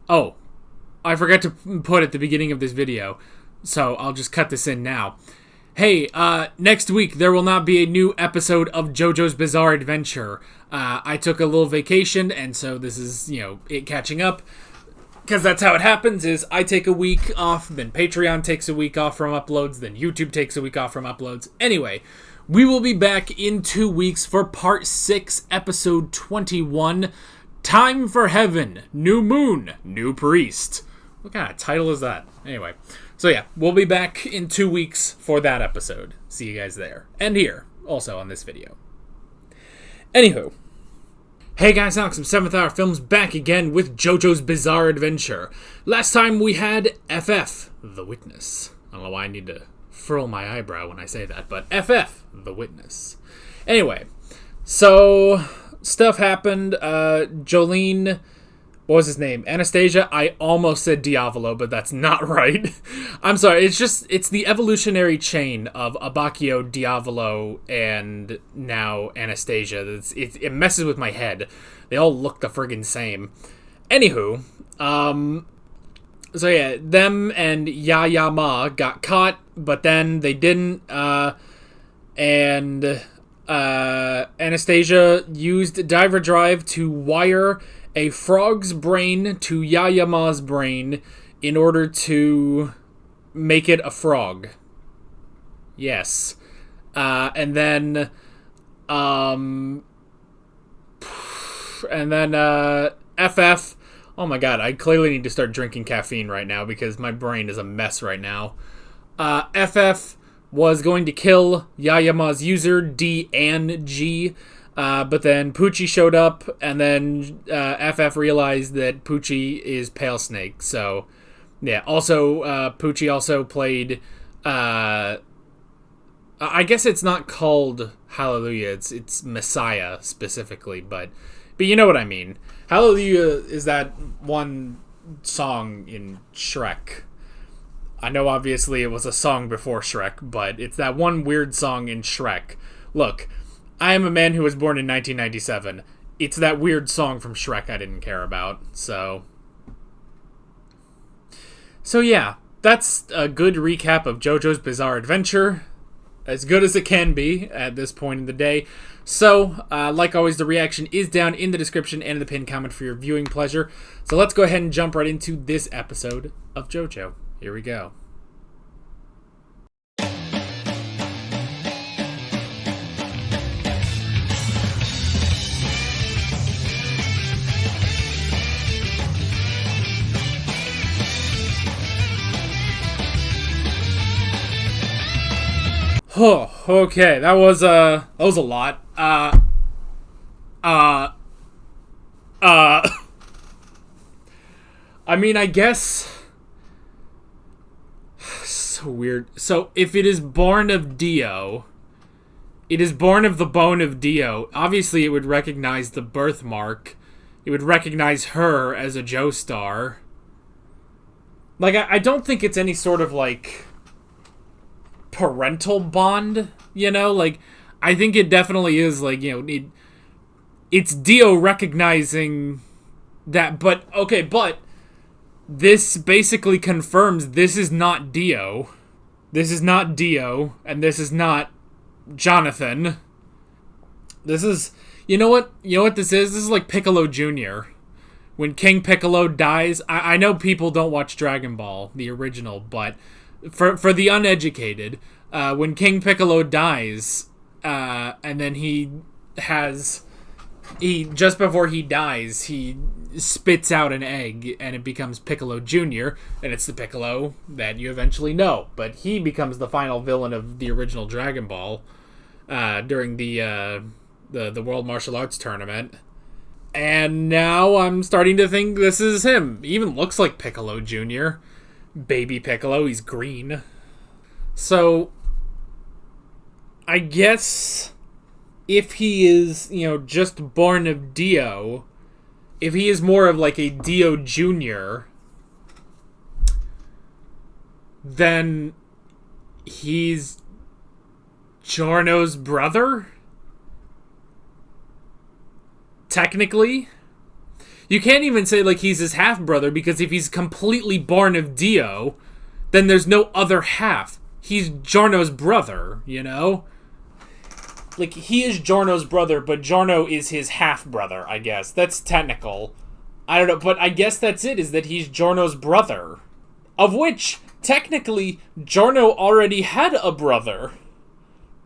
Oh, I forgot to put at the beginning of this video, so I'll just cut this in now. Hey, next week there will not be a new episode of JoJo's Bizarre Adventure. I took a little vacation, and so this is, it catching up. Because that's how it happens, is I take a week off, then Patreon takes a week off from uploads, then YouTube takes a week off from uploads. Anyway, we will be back in 2 weeks for Part 6, Episode 21, Time for Heaven, New Moon, New Priest. What kind of title is that? Anyway, so yeah, we'll be back in 2 weeks for that episode. See you guys there. And here, also on this video. Anywho. Hey guys, Alex from 7th Hour Films back again with JoJo's Bizarre Adventure. Last time we had FF, The Witness. I don't know why I need to furl my eyebrow when I say that, but FF, The Witness. Anyway, so stuff happened. Jolene, what was his name? Anastasia. I almost said Diavolo, but that's not right. I'm sorry. It's the evolutionary chain of Abacchio, Diavolo, and now Anastasia. It messes with my head. They all look the friggin' same. Anywho, so yeah, them and Yaya Ma got caught, but then they didn't, and Anastasia used Diver Drive to wire a frog's brain to Yaya Ma's brain in order to make it a frog. Yes. And then FF. Oh my god, I clearly need to start drinking caffeine right now because my brain is a mess right now. FF was going to kill Yaya Ma's user, D and G. But then Poochie showed up, and then FF realized that Poochie is Pale Snake. So, yeah. Also, Poochie also played. I guess it's not called Hallelujah. It's Messiah specifically, but you know what I mean. Hallelujah is that one song in Shrek. I know obviously it was a song before Shrek, but it's that one weird song in Shrek. Look. I am a man who was born in 1997. It's that weird song from Shrek I didn't care about, so yeah, that's a good recap of JoJo's Bizarre Adventure. As good as it can be at this point in the day. So, like always, the reaction is down in the description and in the pinned comment for your viewing pleasure. So let's go ahead and jump right into this episode of JoJo. Here we go. Oh, okay, that was a lot. I mean, I guess. So weird. So, if it is born of Dio, it is born of the bone of Dio. Obviously, it would recognize the birthmark. It would recognize her as a Joestar. Like, I don't think it's any sort of, like, parental bond, like, I think it definitely is, like, it's Dio recognizing that, but this basically confirms this is not Dio, and this is not Jonathan. This is, you know what this is? This is like Piccolo Jr. When King Piccolo dies, I know people don't watch Dragon Ball, the original, but for the uneducated, when King Piccolo dies, and then he just before he dies, he spits out an egg, and it becomes Piccolo Jr., and it's the Piccolo that you eventually know. But he becomes the final villain of the original Dragon Ball during the World Martial Arts Tournament. And now I'm starting to think this is him. He even looks like Piccolo Jr. Baby Piccolo, he's green. So, I guess if he is, just born of Dio, if he is more of like a Dio Jr., then he's Giorno's brother? Technically? You can't even say, like, he's his half-brother, because if he's completely born of Dio, then there's no other half. He's Giorno's brother, you know? Like, he is Giorno's brother, but Giorno is his half-brother, I guess. That's technical. I don't know, but I guess that's it, is that he's Giorno's brother. Of which, technically, Giorno already had a brother.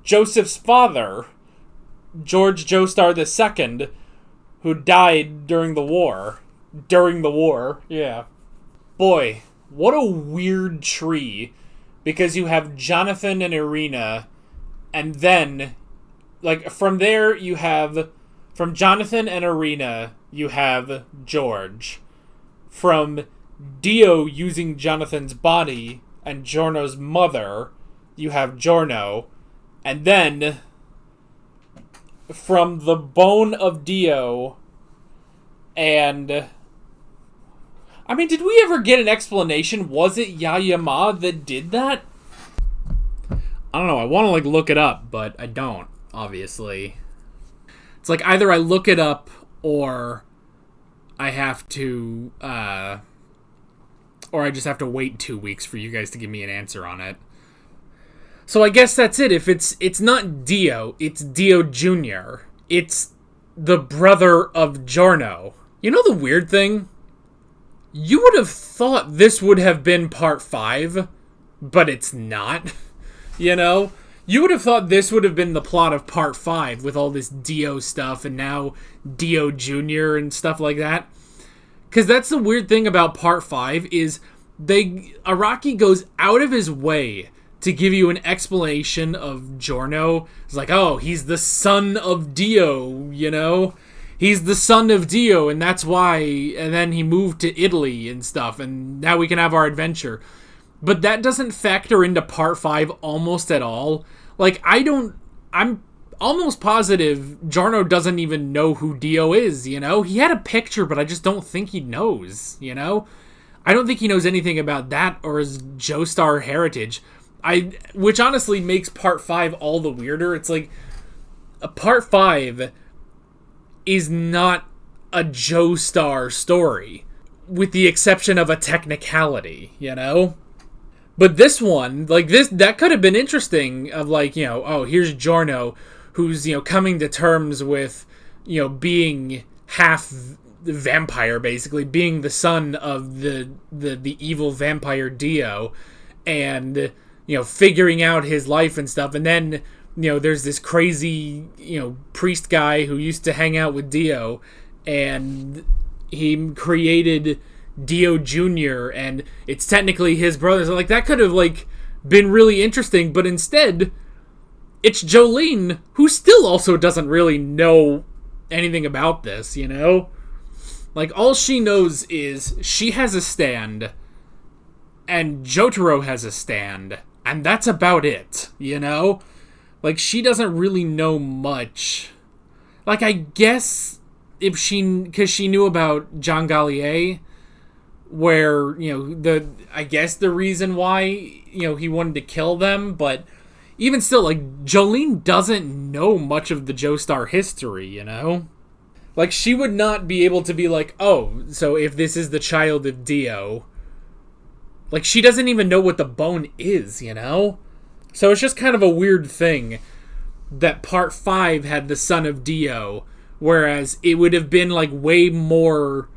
Joseph's father, George Joestar II, who died during the war. During the war, yeah. Boy, what a weird tree. Because you have Jonathan and Irina, and then, like, from there you have, from Jonathan and Irina, you have George. From Dio using Jonathan's body and Giorno's mother, you have Giorno. And then, from the bone of Dio, and... I mean, did we ever get an explanation? Was it Yaya Ma that did that? I don't know, I want to, like, look it up, but I don't, obviously. It's like, either I look it up, or I have to, or I just have to wait 2 weeks for you guys to give me an answer on it. So I guess that's it. If it's not Dio, it's Dio Jr. It's the brother of Giorno. You know the weird thing? You would have thought this would have been part 5, but it's not. You know? You would have thought this would have been the plot of part 5 with all this Dio stuff and now Dio Jr. and stuff like that. Because that's the weird thing about part 5 is Araki goes out of his way to give you an explanation of Giorno. It's like, oh, he's the son of Dio, you know? He's the son of Dio, and that's why, and then he moved to Italy and stuff, and now we can have our adventure. But that doesn't factor into part 5 almost at all. Like, I'm almost positive Giorno doesn't even know who Dio is, you know? He had a picture, but I just don't think he knows, you know? I don't think he knows anything about that or his Joestar heritage. Which honestly makes part 5 all the weirder. It's like, part 5 is not a Joestar story, with the exception of a technicality, you know? But this one, like, that could have been interesting, of like, you know, oh, here's Giorno, who's, you know, coming to terms with, you know, being half vampire, basically, being the son of the evil vampire Dio, and, you know, figuring out his life and stuff, and then, you know, there's this crazy, you know, priest guy who used to hang out with Dio, and he created Dio Jr., and it's technically his brother. So, like, that could have, like, been really interesting, but instead, it's Jolene, who still also doesn't really know anything about this, you know? Like, all she knows is she has a stand, and Jotaro has a stand, and that's about it, you know? Like, she doesn't really know much. Like, I guess because she knew about John Gallier, where, you know, I guess the reason why, you know, he wanted to kill them, but even still, like, Jolene doesn't know much of the Joestar history, you know? Like, she would not be able to be like, oh, so if this is the child of Dio, like, she doesn't even know what the bone is, you know? So it's just kind of a weird thing that part 5 had the son of Dio, whereas it would have been, like, way more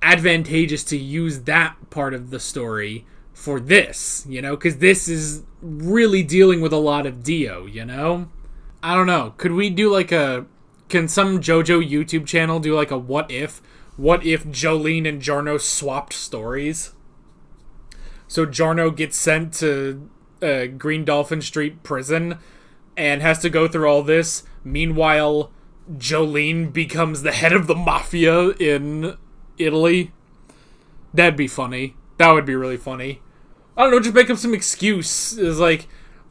advantageous to use that part of the story for this, you know? Because this is really dealing with a lot of Dio, you know? I don't know. Could we do, like, can some JoJo YouTube channel do, like, a what if? What if Jolene and Giorno swapped stories? So Giorno gets sent to Green Dolphin Street prison and has to go through all this. Meanwhile, Jolene becomes the head of the mafia in Italy. That'd be funny. That would be really funny. I don't know, just make up some excuse. It's like,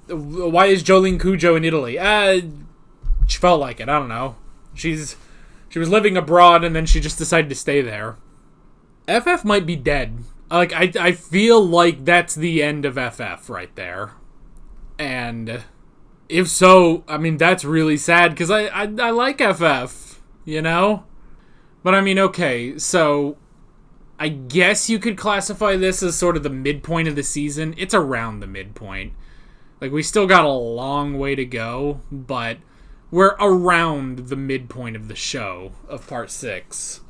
why is Jolene Cujo in Italy? She felt like it. I don't know. She was living abroad and then she just decided to stay there. FF might be dead. Like, I feel like that's the end of FF right there. And if so, I mean, that's really sad, because I like FF, you know? But I mean, okay, so I guess you could classify this as sort of the midpoint of the season. It's around the midpoint. Like, we still got a long way to go, but we're around the midpoint of the show of part 6.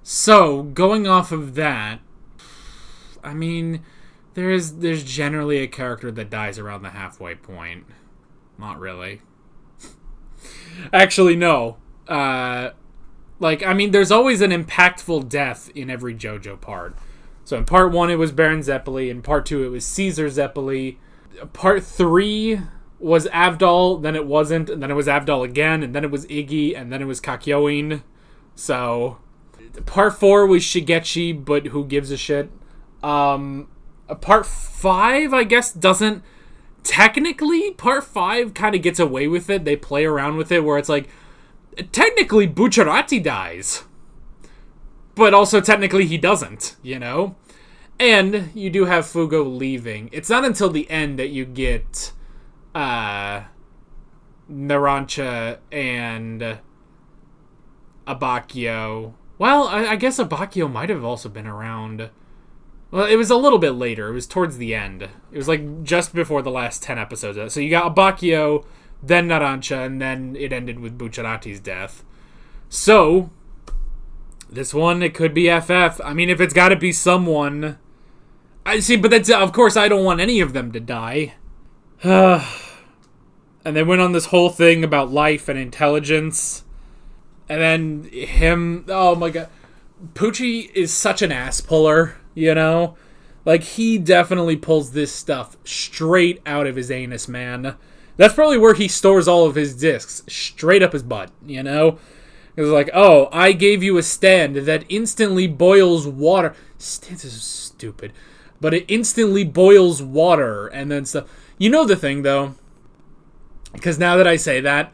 So, going off of that, I mean, there's generally a character that dies around the halfway point. Not really. Actually, no. There's always an impactful death in every JoJo part. So in part 1, it was Baron Zeppeli. In part 2, it was Caesar Zeppeli. Part 3 was Avdol, then it wasn't, and then it was Avdol again, and then it was Iggy, and then it was Kakyoin. So, part 4 was Shigechi, but who gives a shit? Part 5, I guess, doesn't... Technically, part 5 kind of gets away with it. They play around with it, where it's like, technically, Bucciarati dies. But also, technically, he doesn't, you know? And you do have Fugo leaving. It's not until the end that you get Narancia and Abakio. Well, I guess Abakio might have also been around. Well, it was a little bit later. It was towards the end. It was like just before the last 10 episodes. So you got Abakio, then Narancia, and then it ended with Bucciarati's death. So, this one, it could be FF. I mean, if it's got to be someone... I see, but that's... Of course, I don't want any of them to die. And they went on this whole thing about life and intelligence. And then him... Oh my god. Pucci is such an ass puller, you know? Like, he definitely pulls this stuff straight out of his anus, man. That's probably where he stores all of his discs. Straight up his butt, you know? It's like, oh, I gave you a stand that instantly boils water. Stands is stupid. But it instantly boils water and then stuff. You know the thing, though? Because now that I say that,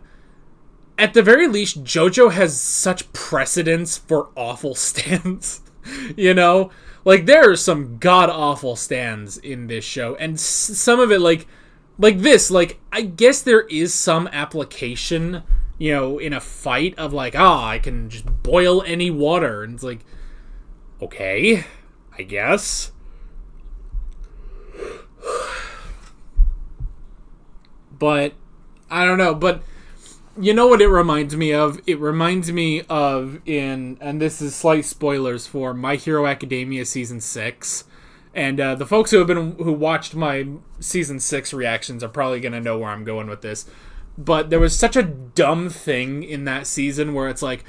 at the very least, JoJo has such precedence for awful stands. You know? Like, there are some god-awful stands in this show. And some of it, like this, like, I guess there is some application, you know, in a fight of like, I can just boil any water. And it's like, okay, I guess. But, I don't know, but you know what it reminds me of? It reminds me of and this is slight spoilers for My Hero Academia Season 6. And the folks who watched my Season 6 reactions are probably going to know where I'm going with this. But there was such a dumb thing in that season where it's like,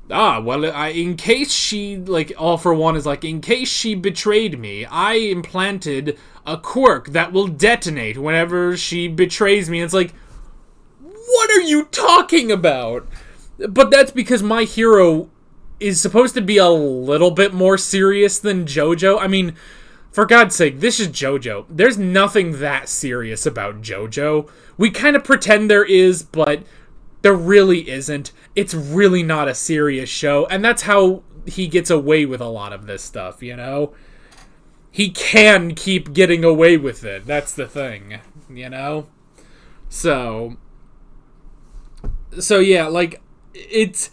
in case she, like, All For One is like, in case she betrayed me, I implanted a quirk that will detonate whenever she betrays me. And it's like, what are you talking about? But that's because My Hero is supposed to be a little bit more serious than JoJo. I mean, for God's sake, this is JoJo. There's nothing that serious about JoJo. We kind of pretend there is, but there really isn't. It's really not a serious show, and that's how he gets away with a lot of this stuff, you know? He can keep getting away with it. That's the thing, you know? So yeah, like, it's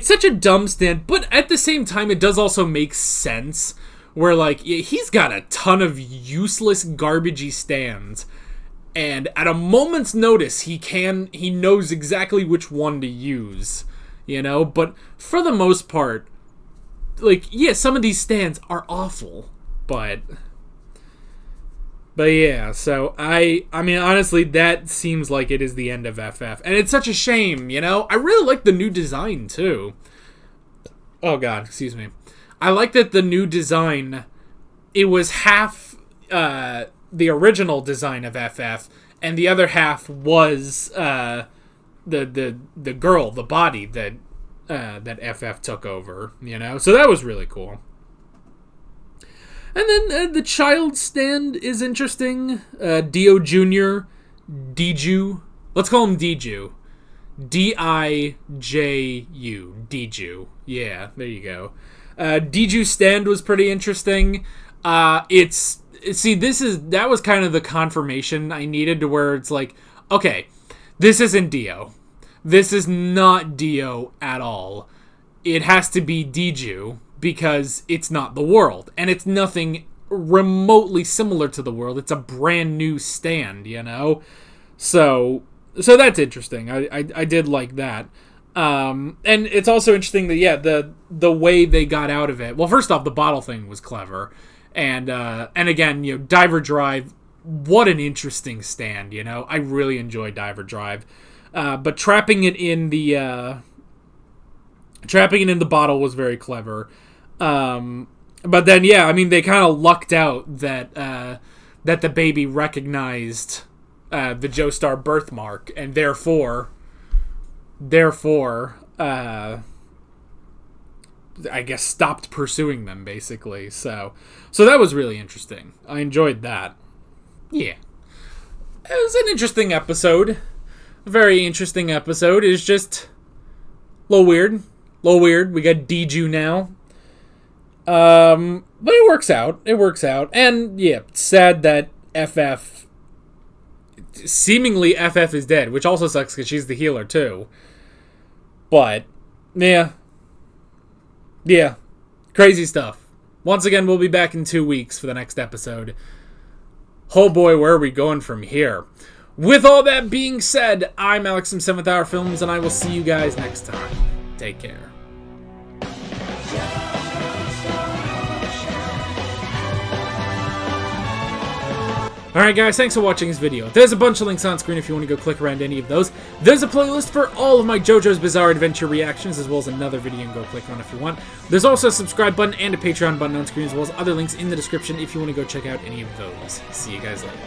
such a dumb stand, but at the same time, it does also make sense, where, like, he's got a ton of useless, garbagey stands, and at a moment's notice, he knows exactly which one to use, you know? But for the most part, like, yeah, some of these stands are awful, but yeah, so I mean, honestly, that seems like it is the end of FF. And it's such a shame, you know? I really like the new design, too. Oh, God, excuse me. I like that the new design, it was half the original design of FF, and the other half was the girl, the body that FF took over, you know? So that was really cool. And then the child stand is interesting. Dio Jr., Diju. Let's call him Diju. Diju. Diju. Yeah, there you go. Diju stand was pretty interesting. That was kind of the confirmation I needed to where it's like, okay, this isn't Dio. This is not Dio at all. It has to be Diju, because it's not the world. And it's nothing remotely similar to the world. It's a brand new stand, you know? So that's interesting. I did like that. And it's also interesting that, yeah, the way they got out of it. Well, first off, the bottle thing was clever. And again, you know, Diver Drive, what an interesting stand, you know? I really enjoyed Diver Drive. But trapping it in the bottle was very clever. But then, yeah, I mean, they kind of lucked out that the baby recognized the Joestar birthmark, and therefore, I guess stopped pursuing them, basically. So that was really interesting. I enjoyed that. Yeah. It was an interesting episode. A very interesting episode. It's just a little weird. We got Diju now. But it works out. And, yeah, it's sad that seemingly FF is dead, which also sucks because she's the healer, too. But, yeah. Yeah. Crazy stuff. Once again, we'll be back in 2 weeks for the next episode. Oh boy, where are we going from here? With all that being said, I'm Alex from 7th Hour Films, and I will see you guys next time. Take care. Alright guys, thanks for watching this video. There's a bunch of links on screen if you want to go click around any of those. There's a playlist for all of my JoJo's Bizarre Adventure reactions, as well as another video you can go click on if you want. There's also a subscribe button and a Patreon button on screen, as well as other links in the description if you want to go check out any of those. See you guys later.